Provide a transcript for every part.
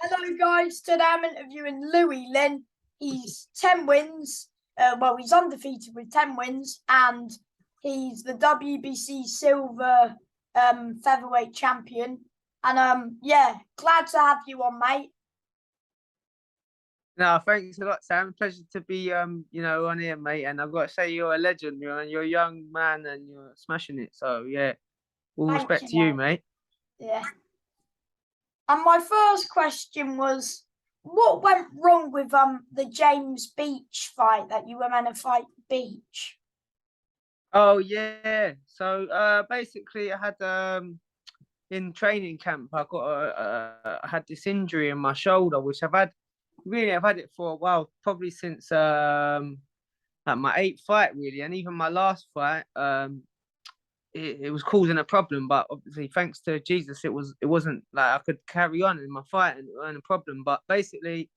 Hello, guys. Today I'm interviewing Louie Lynn. He's 10 wins. He's undefeated with 10 wins, and he's the WBC Silver Featherweight Champion. And glad to have you on, mate. No, thanks a lot, Sam. Pleasure to be on here, mate. And I've got to say you're a legend, you're a young man and you're smashing it. So yeah, all Thank respect you, to you, mate. Yeah. And my first question was, what went wrong with the James Beach fight that you were meant to fight Beach? Oh yeah. So basically I had in training camp I had this injury in my shoulder, which I've had it for a while, probably since like my 8th fight really, and even my last fight, it was causing a problem. But obviously, thanks to Jesus, it wasn't like I could carry on in my fight and it wasn't a problem. But basically,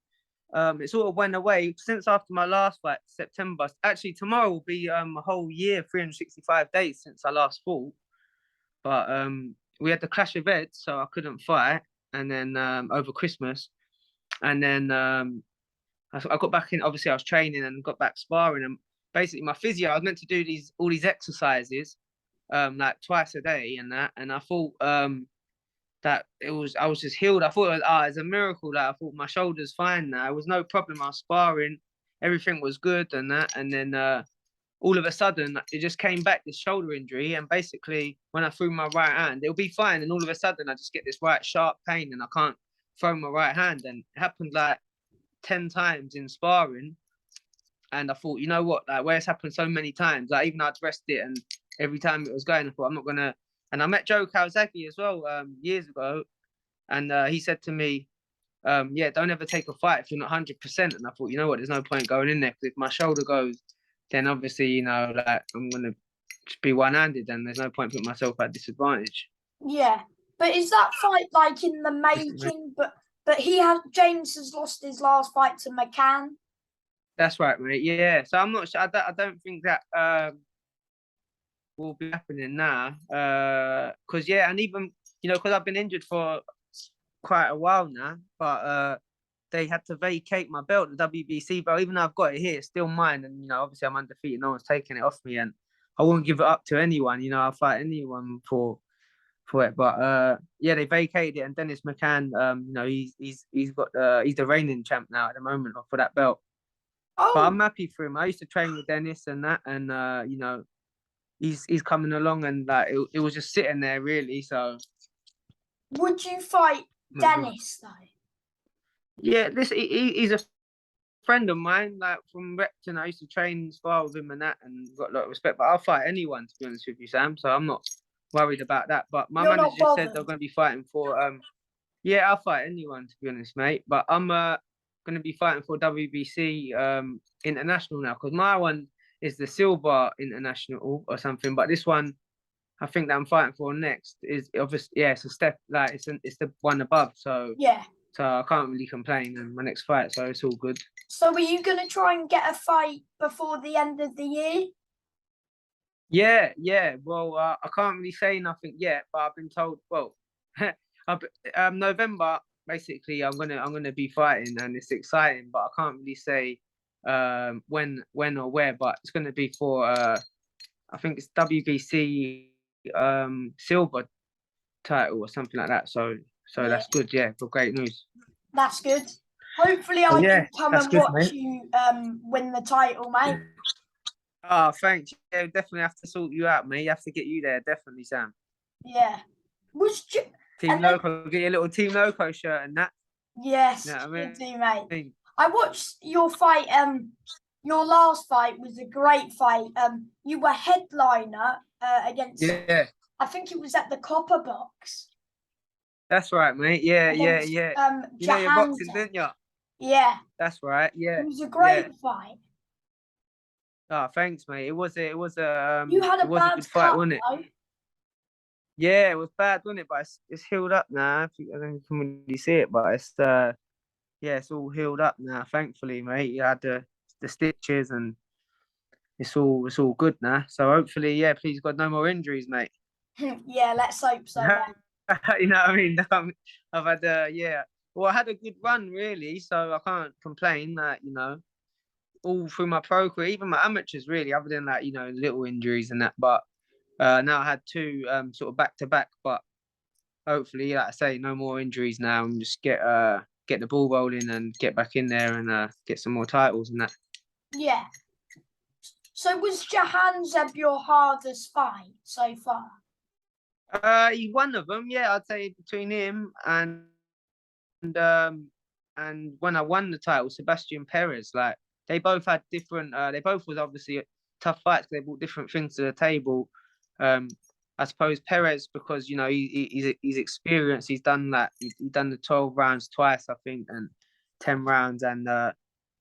it sort of went away since after my last fight, September. Actually, tomorrow will be a whole year, 365 days since I last fought. But we had the clash of heads, so I couldn't fight, and then over Christmas, and then I got back in. Obviously, I was training and got back sparring, and basically my physio, I was meant to do all these exercises like twice a day and that, and I thought that I was just healed. I thought it's a miracle. That I thought my shoulder's fine now. It was no problem. I was sparring, everything was good and that, and then all of a sudden it just came back, this shoulder injury, and basically when I threw my right hand, it'll be fine, and all of a sudden I just get this right sharp pain and I can't throw my right hand, and it happened like 10 times in sparring. And I thought, you know what, like where it's happened so many times, like even I'd rest it, and every time it was going, I thought I'm not gonna. And I met Joe Calzaghe as well years ago, and he said to me, yeah, don't ever take a fight if you're not 100%. And I thought, you know what, there's no point going in there, because if my shoulder goes, then obviously, like I'm gonna just be one-handed, and there's no point putting myself at disadvantage. Yeah, but is that fight like in the making? But James has lost his last fight to McCann. That's right, mate. Yeah, so I'm not sure. I don't think that will be happening now. Because yeah, and even because I've been injured for quite a while now, but they had to vacate my belt, the WBC belt. Even though I've got it here, it's still mine, and obviously I'm undefeated. No one's taking it off me, and I won't give it up to anyone. I'll fight anyone for it. But yeah, they vacated it, and Dennis McCann, he's the reigning champ now at the moment for that belt. Oh. But I'm happy for him. I used to train with Dennis and that, and he's coming along, and like it was just sitting there really. So would you fight Dennis though? Yeah, he's a friend of mine, like from Repton. I used to train and spar with him and that, and got a lot of respect. But I'll fight anyone, to be honest with you, Sam. So I'm not worried about that. But my manager just said they're going to be fighting for yeah, I'll fight anyone, to be honest, mate. But I'm going to be fighting for WBC international now, because my one is the silver international or something. But this one, I think that I'm fighting for next is obviously, yeah, it's a step, like it's the one above. So yeah. So I can't really complain in my next fight, so it's all good. So are you going to try and get a fight before the end of the year? Yeah. Well, I can't really say nothing yet, but I've been told. Well, November basically, I'm gonna be fighting, and it's exciting, but I can't really say when or where. But it's gonna be for I think it's WBC silver title or something like that. So yeah. That's good. Yeah, for great news. That's good. Hopefully, I can come and watch you win the title, mate. Oh, thanks. Yeah, definitely have to sort you out, mate. You have to get you there, definitely, Sam. Yeah. Team Loco, get your little Team Loco shirt and that. Yes, you know what I mean? Mate. I watched your fight. Your last fight was a great fight. You were headliner against. Yeah. I think it was at the Copper Box. That's right, mate. Yeah. You know your boxing, didn't you? Yeah. That's right. Yeah. It was a great fight. Oh, thanks, mate. It was a you had a bad good fight, wasn't it? Though. Yeah, it was bad, wasn't it? But it's healed up now. I don't can really see it, but it's it's all healed up now, thankfully, mate. You had the stitches, and it's all good now. So hopefully, yeah, please God, no more injuries, mate. Yeah, let's hope so, mate. You know what I mean? I've had Well, I had a good run really, so I can't complain. That all through my pro career, even my amateurs, really, other than like little injuries and that. But now I had two sort of back to back. But hopefully, like I say, no more injuries now, and just get the ball rolling and get back in there and get some more titles and that. Yeah. So was Jahanzeb your hardest fight so far? He one of them, yeah. I'd say between him and when I won the title, Sebastian Perez, like they both had different. They both was obviously tough fights. They brought different things to the table. I suppose Perez because he's experienced. He's done that. He's done the 12 rounds twice, I think, and 10 rounds, and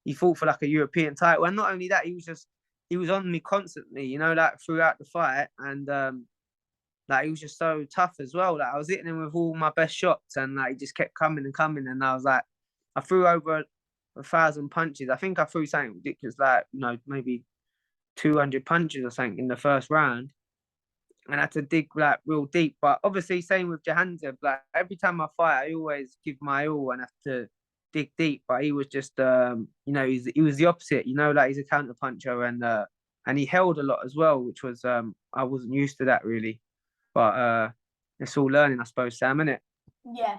he fought for like a European title. And not only that, he was on me constantly. Like throughout the fight, and like he was just so tough as well. Like I was hitting him with all my best shots, and like he just kept coming and coming. And I was like, I threw over 1,000 punches. I think I threw something ridiculous, like maybe 200 punches or something in the first round, and I had to dig like real deep. But obviously, same with Jahanzeb. Like every time I fight, I always give my all and have to dig deep. But he was just, he was the opposite. Like he's a counter puncher and he held a lot as well, which was I wasn't used to that really. But it's all learning, I suppose, Sam, isn't it? Yeah.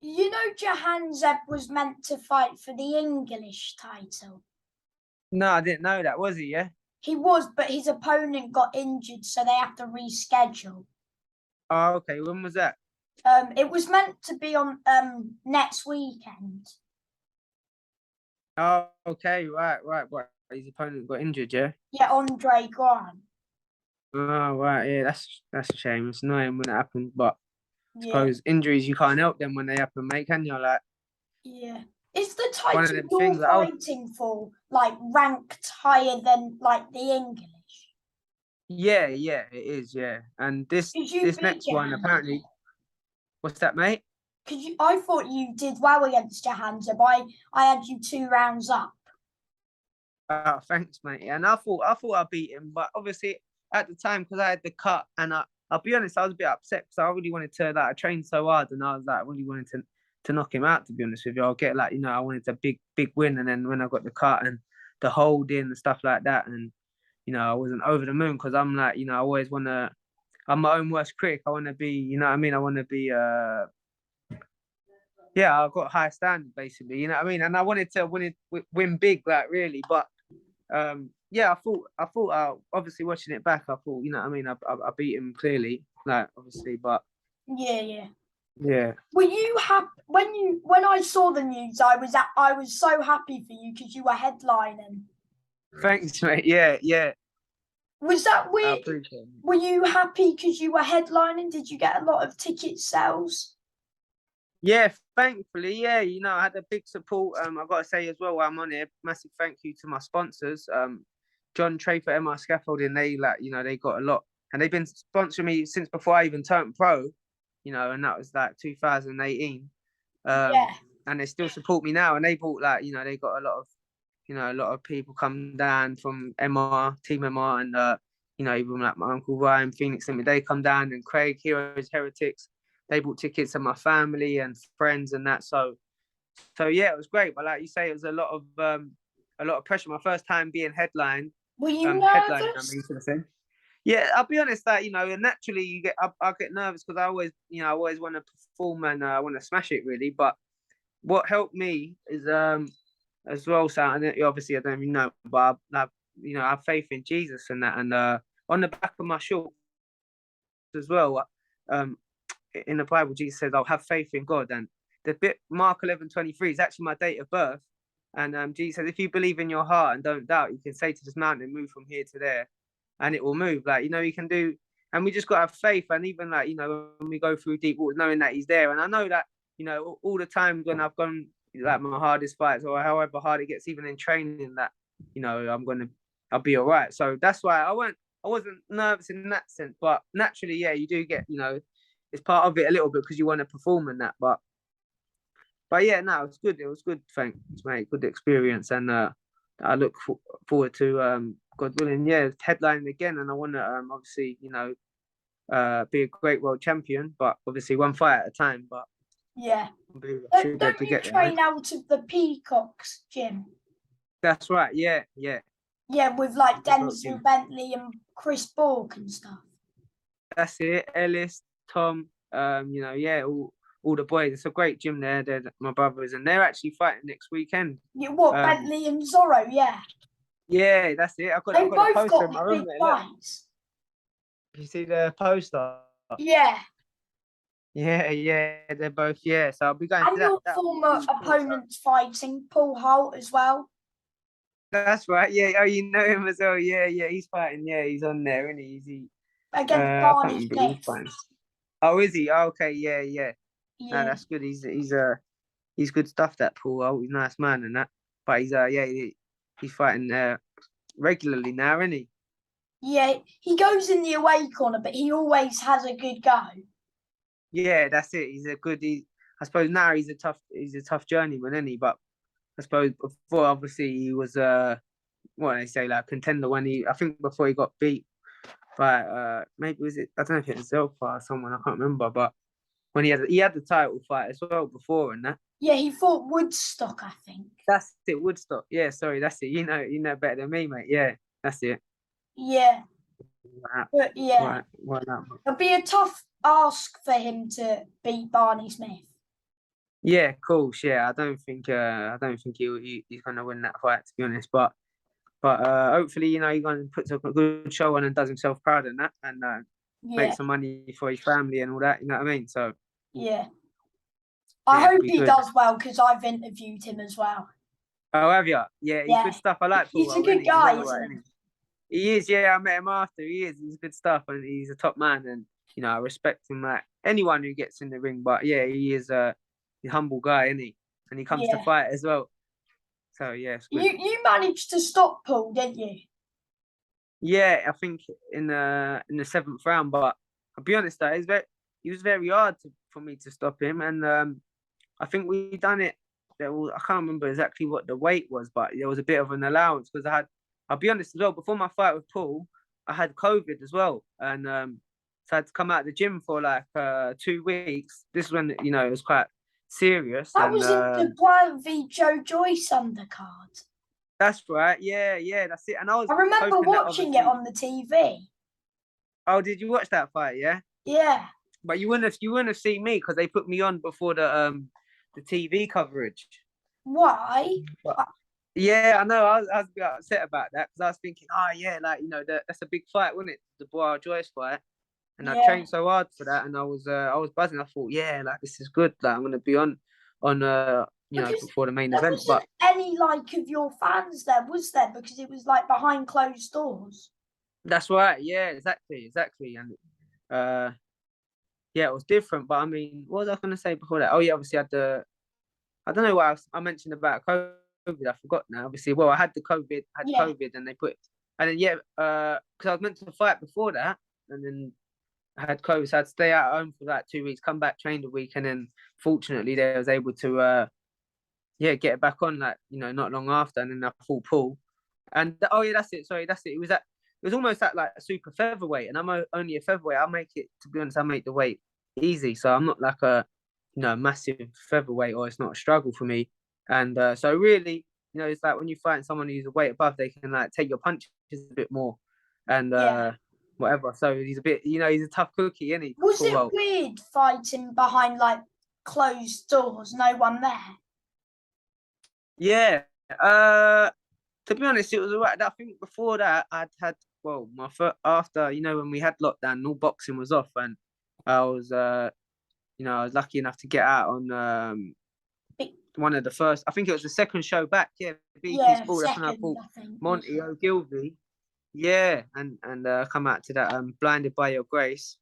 Jahanzeb was meant to fight for the English title. No, I didn't know that, was he? Yeah. He was, but his opponent got injured, so they have to reschedule. Oh, okay. When was that? It was meant to be on next weekend. Oh, okay. Right. His opponent got injured, yeah. Yeah, Andre Grant. Oh, right. Yeah, that's a shame. It's annoying when it happens, but I Yeah, suppose injuries you can't help them when they happen, mate. Can you? Like yeah. Is the one of title them you're things. Like, fighting for like ranked higher than like the English? yeah, it is. Yeah, and this Did you this beat next one Jahanzeb? apparently. What's that, mate? I thought you did well against Jahanzeb. I had you 2 rounds up. Oh, thanks, mate. And I thought I beat him, but obviously at the time because I had the cut, and I'll be honest, I was a bit upset because I really wanted to. Like, I trained so hard, and I was like, I really wanted to knock him out. To be honest with you, I'll get like I wanted a big win, and then when I got the cut and the holding and stuff like that, and I wasn't over the moon because I'm like I always want to. I'm my own worst critic. I want to be, what I mean. I want to be yeah, I've got high standards basically, you know what I mean? And I wanted to win big, like really, but yeah, I thought obviously watching it back, I thought, what I mean, I beat him clearly, like obviously, but Yeah. yeah. Were you happy when I saw the news? I was so happy for you because you were headlining. Thanks, mate. Yeah, Was that I weird? appreciate it. Were you happy because you were headlining? Did you get a lot of ticket sales? Yeah, thankfully, yeah, I had a big support. I've got to say as well, while I'm on here, massive thank you to my sponsors. John Trafer, MR Scaffolding, they they got a lot, and they've been sponsoring me since before I even turned pro, and that was like 2018. Yeah. And they still support me now, and they bought like, they got a lot of people come down from MR, Team MR, and even like my uncle Ryan, Phoenix Limit, they come down, and Craig, Heroes, Heretics, they bought tickets, and my family and friends and that. So yeah, it was great. But like you say, it was a lot of pressure. My first time being headlined. Were you Headline, I nervous? mean, to say. Yeah, I'll be honest that naturally I get nervous because I always want to perform and I want to smash it really. But what helped me is as well, Sam, and obviously I don't even know, but I have faith in Jesus and that, and on the back of my shorts as well, in the Bible, Jesus says, "I'll have faith in God," and the bit Mark 11:23 is actually my date of birth, and Jesus says, "If you believe in your heart and don't doubt, you can say to this mountain, move from here to there, and it will move." Like you can do, and we just got to have faith, and even like when we go through deep water, knowing that He's there, and I know that all the times when I've gone like my hardest fights or however hard it gets, even in training, that I'll be all right. So that's why I wasn't nervous in that sense, but naturally, yeah, you do get it's part of it a little bit because you want to perform in that, but yeah, no, it's good. It was good, thanks, mate. Good experience, and I look forward to God willing, yeah, headlining again, and I want to obviously be a great world champion, but obviously one fight at a time. But Yeah. I believe I should be able Don't to you get there. Mate. train out of the Peacocks gym? That's right. Yeah, yeah. Yeah, with like Peacock Denzel gym. Bentley and Chris Borg and stuff. That's it. Ellis, Tom, yeah, all the boys. It's a great gym there. They're my brothers, and they're actually fighting next weekend. Yeah, what, Um, Bentley and Zorro? Yeah. yeah, that's it. I've got They the both poster got in my big room there. Look, fights. you see the poster? Yeah. Yeah, yeah, they're both. Yeah, so I'll be going to And your that former pretty cool, so. opponent's fighting Paul Holt as well. That's right. Yeah. Oh, you know him as well. Yeah, yeah. He's fighting. Yeah, he's on there, isn't he? Against I can't Barney remember who he's Smith. fighting. Oh, is he? Oh, okay. Yeah, yeah. No, Yeah. that's good. He's good stuff. That Paul. Oh, he's a nice man and that. But he's fighting regularly now, isn't he? Yeah, he goes in the away corner, but he always has a good go. Yeah, that's it. He's a good. I suppose now he's a tough journeyman, isn't he? But I suppose before, obviously, he was what they say, like contender when I think before he got beat by maybe was it, I don't know if it was Zelfa or someone, I can't remember, but when he had the title fight as well before and that. Yeah, he fought Woodstock, I think. That's it, Woodstock. Yeah, sorry, that's it. You know better than me, mate. Yeah, that's it. Yeah, Right, but yeah, right now. it'll be a tough ask for him to beat Barney Smith. Yeah, of course. Yeah, I don't think he's gonna win that fight, to be honest. But hopefully, he gonna puts up a good show on and does himself proud in that, and make Yeah, some money for his family and all that. You know what I mean? So yeah. I yeah, it'll hope be he good. does well because I've interviewed him as well. Oh, have you? Yeah, he's Yeah, good stuff. I like Paul. he's a good He's guy, all isn't right, he? He is. Yeah, I met him after. He is. He's good stuff, and he's a top man. And I respect him like anyone who gets in the ring. But yeah, he is a humble guy, isn't he? And he comes to Yeah. fight as well. So yeah, it's good. You managed to stop Paul, didn't you? Yeah, I think in the seventh round. But I'll be honest, though, he was very hard for me to stop him, and I think we done it. I can't remember exactly what the weight was, but there was a bit of an allowance because I'll be honest as well, before my fight with Paul, I had COVID as well. And so I had to come out of the gym for like 2 weeks. This is when, it was quite serious. That And was in the Bryant v Joe Joyce undercard. that's right. Yeah, yeah, that's it. And I was I remember hoping that watching it obviously. on the TV. Oh, did you watch that fight? Yeah. Yeah. But you wouldn't have seen me because they put me on before the TV coverage. Why? But, yeah, I know. I was a bit upset about that because I was thinking, oh yeah, like that's a big fight, wasn't it? The Boy Joyce fight, and I trained so hard for that, and I was buzzing. I thought, yeah, like this is good. Like I'm gonna be on before the main event. But any like of your fans there, was there? Because it was like behind closed doors. that's right. Yeah, exactly, and yeah, it was different. But I mean, what was I gonna say before that? Oh yeah, obviously I don't know what else I mentioned about COVID. I forgot now. Obviously, well, I had COVID, and they and then because I was meant to fight before that, and then I had COVID, so I'd stay at home for like 2 weeks, come back, train a week, and then fortunately, they was able to get it back on like not long after, and then I fought Paul, and oh yeah, that's it. Sorry, that's it. It was almost at like a super featherweight, and I'm only a featherweight. I make it, to be honest, I make the weight easy, so I'm not like a massive featherweight, or it's not a struggle for me. And so really, it's like when you fight someone who's a weight above, they can like take your punches a bit more, and whatever. So he's a bit, he's a tough cookie, isn't he? Was it weird fighting behind like closed doors, no one there? Yeah. To be honest, it was alright. I think before that, I'd had my first, after when we had lockdown, all boxing was off, and I was I was lucky enough to get out on one of the first. I think it was the second show back. Yeah, BT Sport. That's when I fought Monty Ogilvy. Yeah, and come out to that Blinded by Your Grace,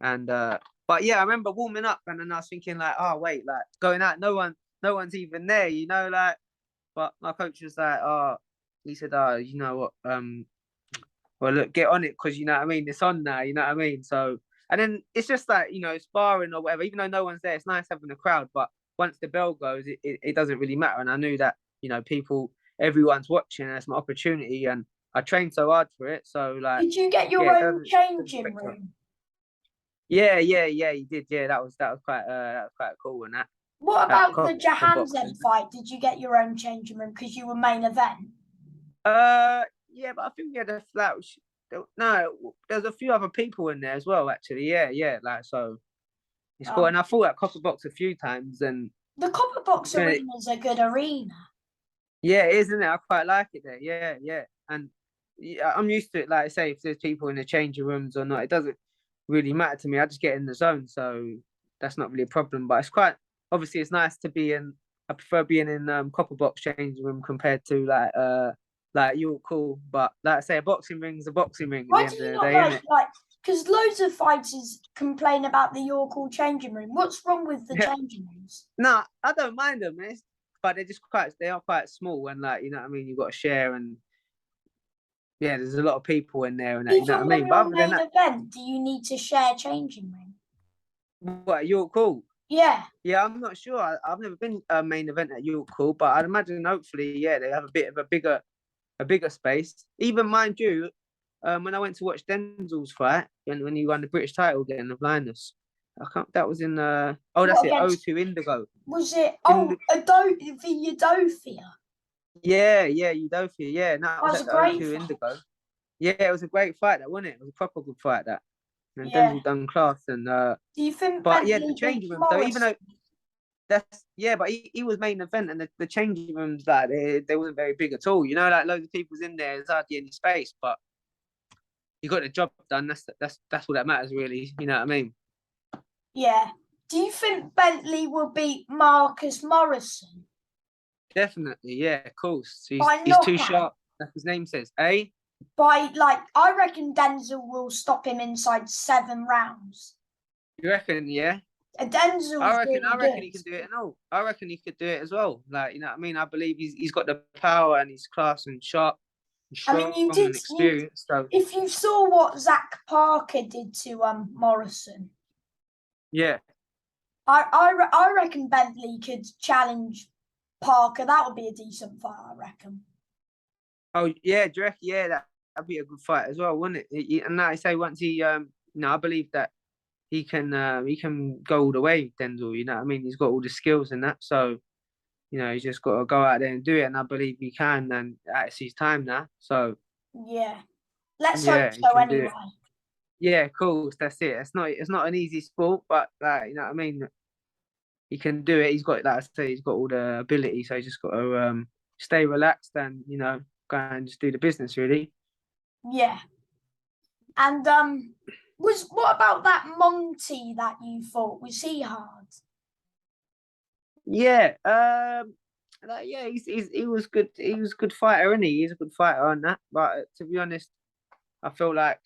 and but yeah, I remember warming up, and then I was thinking like, oh wait, like going out, no one's even there, like. But my coach was like, oh, he said, oh, you know what, well look, get on it because you know what I mean, it's on now, you know what I mean. So and then it's just like sparring or whatever, even though no one's there, it's nice having a crowd, but once the bell goes, it doesn't really matter. And I knew that everyone's watching, and it's my opportunity, and I trained so hard for it. So like, did you get your own changing room? Yeah, you did. Yeah, that was quite cool and that What about the copper boxing. Jahanzeb fight? Did you get your own changing room because you were main event? Yeah, but I think we had a flat. No, there's a few other people in there as well. Actually, yeah. Like so, it's cool. Oh. And I fought at copper box a few times, and The Copper Box yeah, Arena is a good arena. yeah, it is, isn't it? I quite like it there. Yeah. And yeah, I'm used to it. Like I say, if there's people in the changing rooms or not, it doesn't really matter to me. I just get in the zone, so that's not really a problem. But it's quite obviously it's nice to be in. I prefer being in copper box changing room compared to like you're cool. But like I say, a boxing ring is a boxing ring at the Why do end of you the not day, isn't like? Because loads of fighters complain about the York Hall changing room. What's wrong with the it? changing rooms? No, I don't mind them. But they are quite small and like you know what I mean. You've got to share and yeah, there's a lot of people in there and that. You know what Even I when mean. But you're other than main that, event, do you need to share changing room? what you're cool. Yeah. Yeah, I'm not sure. I've never been a main event at York Hall, but I'd imagine hopefully, yeah, they have a bit of a bigger space. Even mind you, when I went to watch Denzel's fight when he won the British title again of Linus, I can't. That was in that's What it. against? O2 Indigo. Was it? In Oh, the Udofia. yeah, Eudophia. Yeah, no, it That was was a at the great O2 fight. Indigo. Yeah, it was a great fight, that wasn't it? It was a proper good fight that. And Yeah. Denzel done class and Do you think but yeah, the Bentley beat changing rooms though, even Morris? though that's yeah, but he was main event and the changing rooms like they wasn't very big at all. You know, like loads of people's in there, there's hardly any space, but you got the job done. That's what that matters really. You know what I mean? Yeah. Do you think Bentley will beat Marcus Morrison Definitely, yeah, of course. by He's too knockout? sharp, like his name says. Eh? I reckon Denzel will stop him inside 7 rounds. You reckon, yeah? Denzel's I really reckon good. he can do it and all. I reckon he could do it as well. Like, you know what I mean? I believe he's got the power and he's class and sharp and I mean, strong you and did you experienced. So if you saw what Zach Parker did to Morrison, yeah. I reckon Bentley could challenge Parker. That would be a decent fight, I reckon. Oh yeah, do you reckon? Yeah, that'd be a good fight as well, wouldn't it? And like I say, once I believe that he can go all the way, Denzel. You know what I mean? He's got all the skills and that. So he's just got to go out there and do it. And I believe he can. And it's his time now. So Yeah. Let's hope yeah, he so can do anyway. it. Yeah, of course, that's it. It's not an easy sport, but like you know what I mean. He can do it. He's got, like I say, he's got all the ability. So he's just got to stay relaxed and go and just do the business really. Yeah. And what about that Monty that you fought? Was he hard? Yeah, he was good. He was a good fighter, isn't he? He's a good fighter on that. But to be honest, I feel like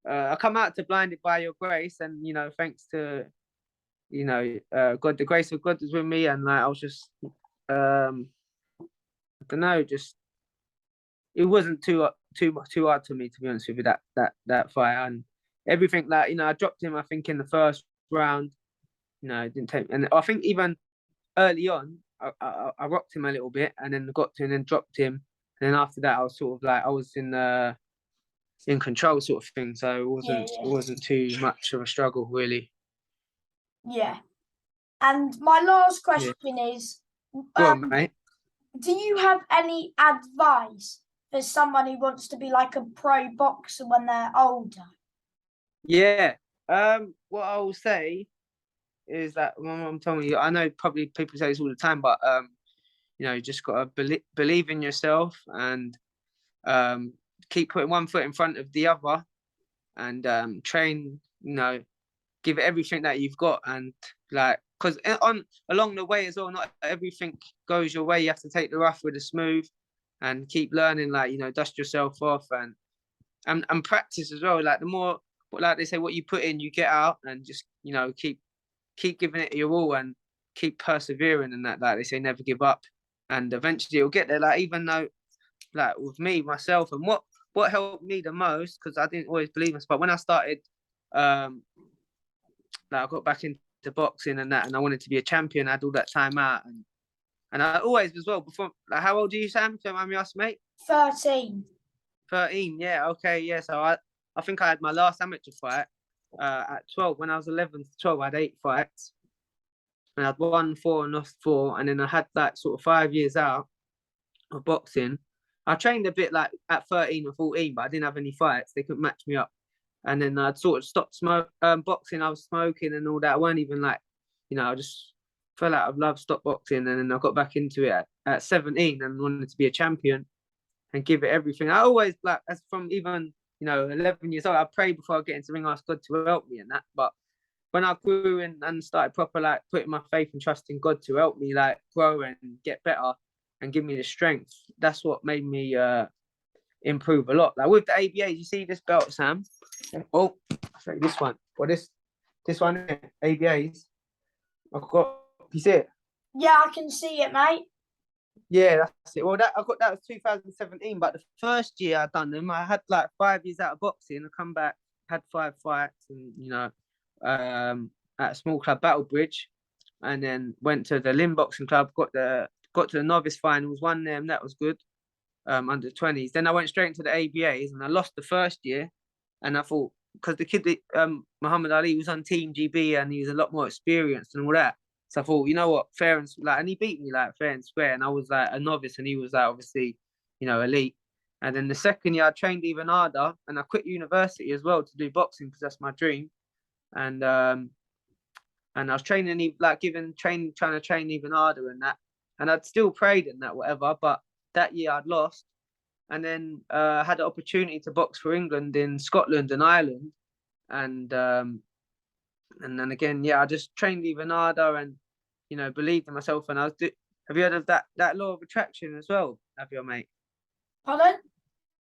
I come out to Blinded by Your Grace, and thanks to God, the grace of God was with me, and like I was just I don't know, just it wasn't too hard to me to be honest with you that fight and everything. Like I dropped him. I think in the first round, it didn't take, and I think even early on, I rocked him a little bit, and then got to, and then dropped him, and then after that, I was sort of like I was in control, sort of thing. So it wasn't too much of a struggle, really. Yeah. And my last Yeah. question is, Go on, mate. do you have any advice for someone who wants to be like a pro boxer when they're older? Yeah. What I will say is that my mum told me. I know probably people say this all the time, but you just gotta believe in yourself and keep putting one foot in front of the other and train. Give it everything that you've got, and like because along the way as well, not everything goes your way. You have to take the rough with the smooth, and keep learning. Like dust yourself off and practice as well. Like the more, like they say, what you put in, you get out, and just keep giving it your all and keep persevering and that. Like they say, never give up, and eventually you'll get there. Like even though, like with me myself, and what helped me the most, because I didn't always believe in this, but when I started, like I got back into boxing and that, and I wanted to be a champion. I had all that time out, and I always as well before. Like, how old are you, Sam? Don't mind me asking, mate. 13. 13. Yeah. Okay. Yeah. So I think I had my last amateur fight at 12. When I was 11 to 12, I had 8 fights, and I'd won 4 and lost 4, and then I had like sort of 5 years out of boxing. I trained a bit like at 13 or 14, but I didn't have any fights. They couldn't match me up. And then I'd sort of stopped boxing. I was smoking and all that. I weren't even like, I just fell out of love, stopped boxing, and then I got back into it at 17 and wanted to be a champion and give it everything. I always, like, as from even 11 years old, I prayed before I get into the ring, asked God to help me and that. But when I grew and started proper like putting my faith and trust in God to help me like grow and get better and give me the strength, that's what made me improve a lot. Like with the ABAs, you see this belt, Sam? Oh, sorry, this one. Well, this one here, ABAs. I've got. You see it? Yeah, I can see it, mate. Yeah, that's it. Well, that was 2017, but the first year I done them, I had like 5 years out of boxing. I come back, had 5 fights, and at a small club, Battlebridge, and then went to the Lynn Boxing Club. Got to the novice finals, won them. That was good. Under 20s. Then I went straight into the ABAs, and I lost the first year. And I thought, because the kid, Muhammad Ali, was on Team GB, and he was a lot more experienced and all that. So I thought, you know what, fair and like, and he beat me like fair and square, and I was like a novice, and he was like obviously, elite. And then the second year, I trained even harder, and I quit university as well to do boxing because that's my dream. And I was training, like trying to train even harder and that. And I'd still prayed and that whatever, but that year I'd lost, and then had the opportunity to box for England in Scotland and Ireland, and then again, yeah, I just trained even harder and believed in myself. And have you heard of that law of attraction as well? Have you, mate? Pardon?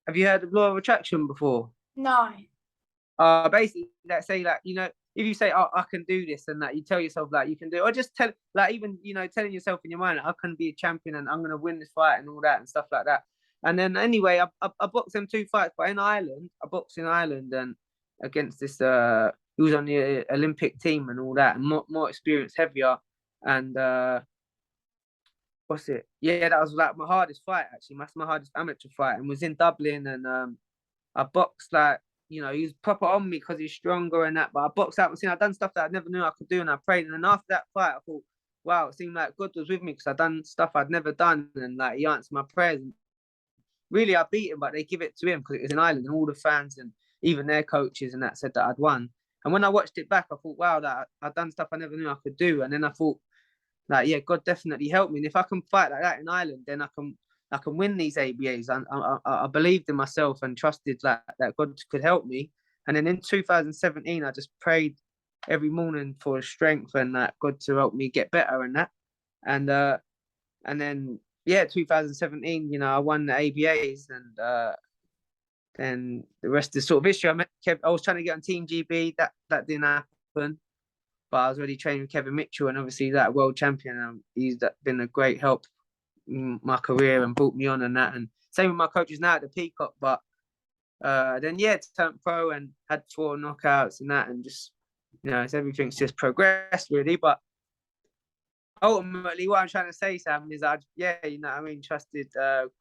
Have you heard of law of attraction before? No. Basically, let's say like if you say, "Oh, I can do this," and that you tell yourself like you can do it, or just tell like even telling yourself in your mind, "I can be a champion and I'm gonna win this fight" and all that and stuff like that. And then anyway, I boxed them 2 fights, but in Ireland, I boxed in Ireland and against this who was on the Olympic team and all that, and more experienced, heavier, and what's it? Yeah, that was like my hardest fight actually. That's my hardest amateur fight, and was in Dublin, and I boxed like. He was proper on me because he's stronger and that. But I boxed out and I'd done stuff that I never knew I could do, and I prayed. And then after that fight, I thought, wow, it seemed like God was with me because I'd done stuff I'd never done, and like he answered my prayers. And really, I beat him, but they give it to him because it was in Ireland, and all the fans and even their coaches and that said that I'd won. And when I watched it back, I thought, wow, that I'd done stuff I never knew I could do. And then I thought, like, yeah, God definitely helped me. And if I can fight like that in Ireland, then I can win these ABAs. I believed in myself and trusted that God could help me. And then in 2017, I just prayed every morning for strength and that God to help me get better and that. And then 2017, I won the ABAs, and then the rest is sort of history. I was trying to get on Team GB. That didn't happen, but I was already training with Kevin Mitchell, and obviously that world champion. He's been a great help in my career and brought me on and that. And same with my coaches now at the Peacock. But then turned pro and had 4 knockouts and that, and just everything's just progressed really. But ultimately, what I'm trying to say, Sam, is trusted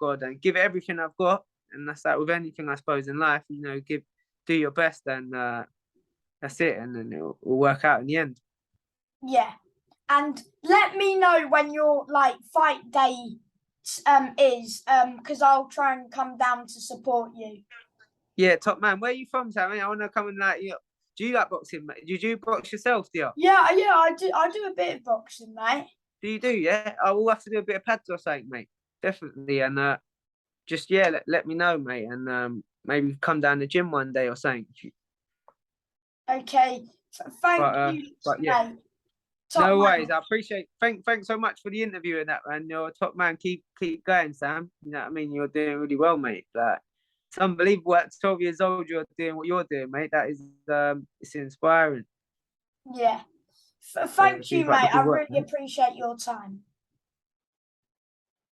God and give it everything I've got, and that's like with anything I suppose in life. Do your best, and that's it, and then it'll work out in the end. Yeah. And let me know when your like fight day is, because I'll try and come down to support you. Yeah, top man. Where are you from, Sam? I want to come and like. Do you like boxing, mate? Do you box yourself, do you? Yeah, I do. I do a bit of boxing, mate. Do you do? Yeah, I will have to do a bit of pads or something, mate. Definitely, and just let me know, mate, and maybe come down the gym one day or something. Okay. Thank you, mate. No worries. I appreciate. Thanks so much for the interview and that, man. You're a top man. Keep going, Sam. You know what I mean? You're doing really well, mate. Like, it's unbelievable. At 12 years old, you're doing what you're doing, mate. That is it's inspiring. Yeah. Thank you, mate. I really appreciate your time.